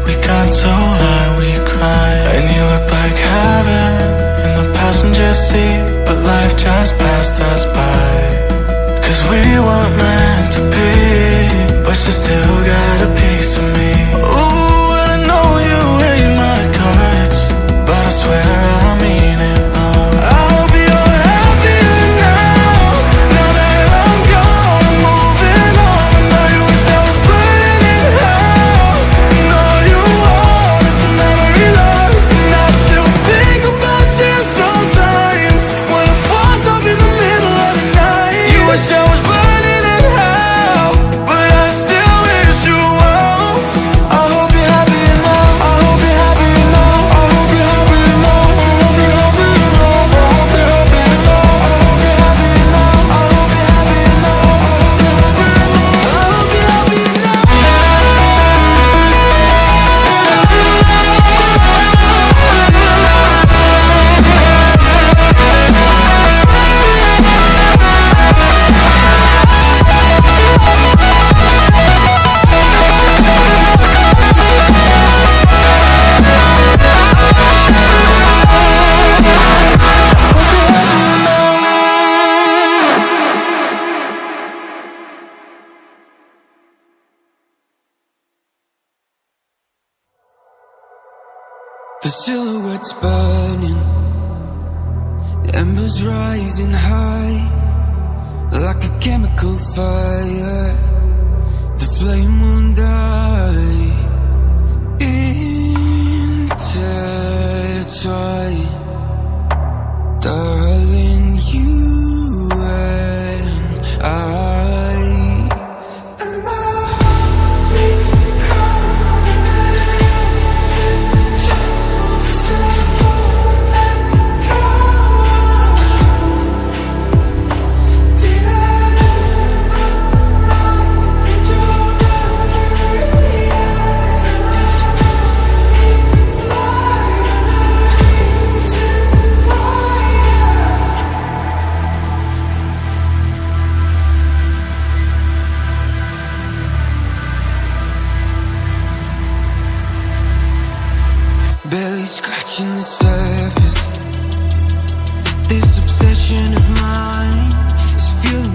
We got so high, we cried. And you looked like heaven in the passenger seat, but life just passed us by. 'Cause we weren't meant to be, but you still got a piece of me. Ooh, and I know you hate my guts, but I swear I mean it, love. I hope you're happier now, now that I'm gone, I'm moving on. I know you wish I was burning in hell. No, you are just a memory lost, and I still think about you sometimes when I'm fucked up in the middle of the night. You wish I was burning in hell, but I still wish you well. I hope you're happy now. I hope you're happy now. I hope you're happy now. I hope you're happy now. I hope you're happy now. I hope you're happy now. I hope you're happy now. I hope you're happy now. I hope you're happy now. The silhouette's burning, embers rising high, like a chemical fire. The flame won't die. Intertwine, darling, you and I. Barely scratching the surface. This obsession of mine is fueling